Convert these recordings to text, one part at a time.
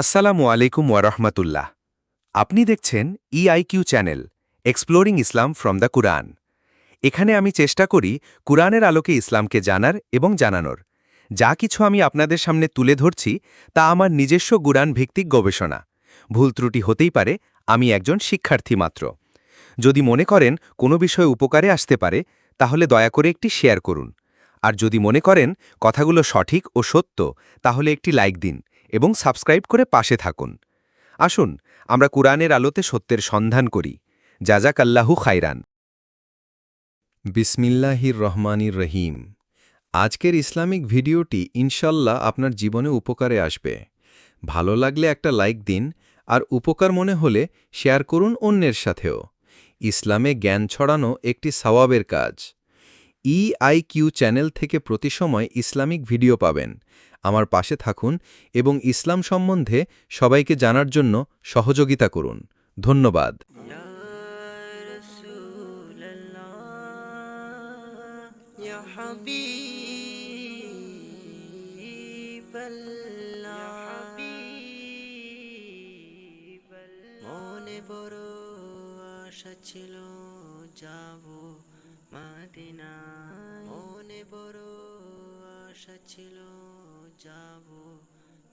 আসসালামু আলাইকুম ওয়ারহমাতুল্লাহ। আপনি দেখছেন EIQ channel exploring Islam from the Quran. এখানে আমি চেষ্টা করি কুরআনের আলোকে ইসলামকে জানার এবং জানানোর। যা কিছু আমি আপনাদের সামনে তুলে ধরছি তা আমার নিজস্ব কুরআন ভিত্তিক গবেষণা। ভুল ত্রুটি হতেই পারে, আমি একজন শিক্ষার্থী মাত্র। যদি মনে করেন কোনো বিষয় উপকারে আসতে পারে, তাহলে দয়া করে একটি শেয়ার করুন। আর যদি মনে করেন কথাগুলো সঠিক ও সত্য, তাহলে একটি লাইক দিন এবং সাবস্ক্রাইব করে পাশে থাকুন। আসুন আমরা কুরআনের আলোতে সত্যের সন্ধান করি। জাযাকাল্লাহু খাইরান। বিসমিল্লাহির রহমানির রহিম। আজকের ইসলামিক ভিডিওটি ইনশাল্লাহ আপনার জীবনে উপকারে আসবে। ভালো লাগলে একটা লাইক দিন, আর উপকার মনে হলে শেয়ার করুন অন্যের সাথেও। ইসলামে জ্ঞান ছড়ানো একটি সওয়াবের কাজ। ইআইকিউ চ্যানেল থেকে প্রতি সময় ইসলামিক ভিডিও পাবেন। আমার পাশে থাকুন এবং ইসলাম সম্বন্ধে সবাইকে জানার জন্য সহযোগিতা করুন। ধন্যবাদ। يا رسول الله يا حبيب الله মনে বড় আশা ছিল যাব মদিনা, মনে বড় আশা ছিল যাব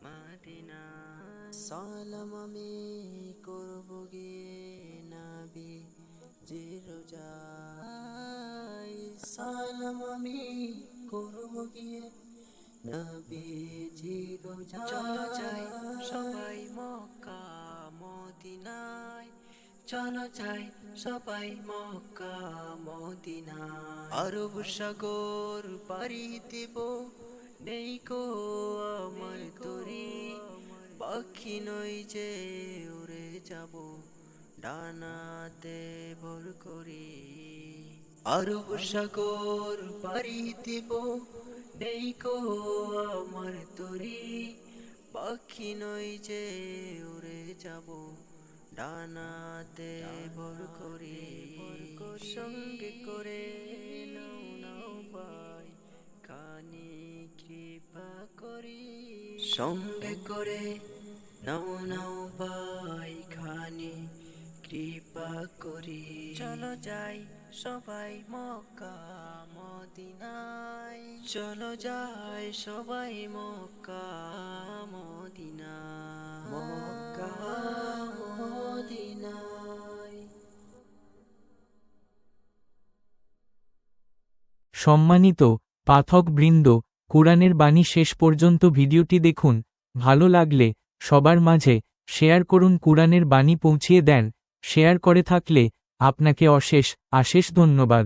মদিনা। সালাম আমি করব গিয়ে নবী জিরোজাই, সালাম আমি করব গিয়ে নবী জিরোজাই। চলো যাই সবাই মক্কা মদিনায়, চলো যাই সবাই মক্কা মদিনায়। আরব সাগর পাড়ি দেব, নেই কো আমার তরি, পাখি নই যে উড়ে যাব ডানাতে ভর করি। আরব সাগর পাড়ি দেব, নেই কো আমার তরি, পাখি নই যে উড়ে যাব ডানাতে ভর করি। সঙ্গে করে নাও নাও ভাই খানি কৃপা করি, সঙ্গে করে নাও নাও ভাই খানি কৃপা করি। চলো যাই সবাই মক্কা মদিনায়, চলো যাই সবাই মক্কা মদিনায়, মক্কা মদিনায়। সম্মানিত পাঠকবৃন্দ, কুরআনের বাণী শেষ পর্যন্ত ভিডিওটি দেখুন। ভালো লাগলে সবার মাঝে শেয়ার করুন, কুরআনের বাণী পৌঁছিয়ে দেন। শেয়ার করে থাকলে আপনাকে অশেষ অশেষ ধন্যবাদ।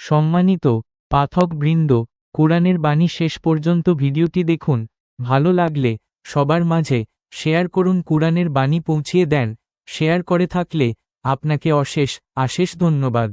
সম্মানিত পাঠকবৃন্দ, কোরআনের বাণী শেষ পর্যন্ত ভিডিওটি দেখুন, ভালো লাগলে সবার মাঝে শেয়ার করুন। কোরআনের বাণী পৌঁছিয়ে দেন, শেয়ার করে থাকলে আপনাকে অশেষ ধন্যবাদ।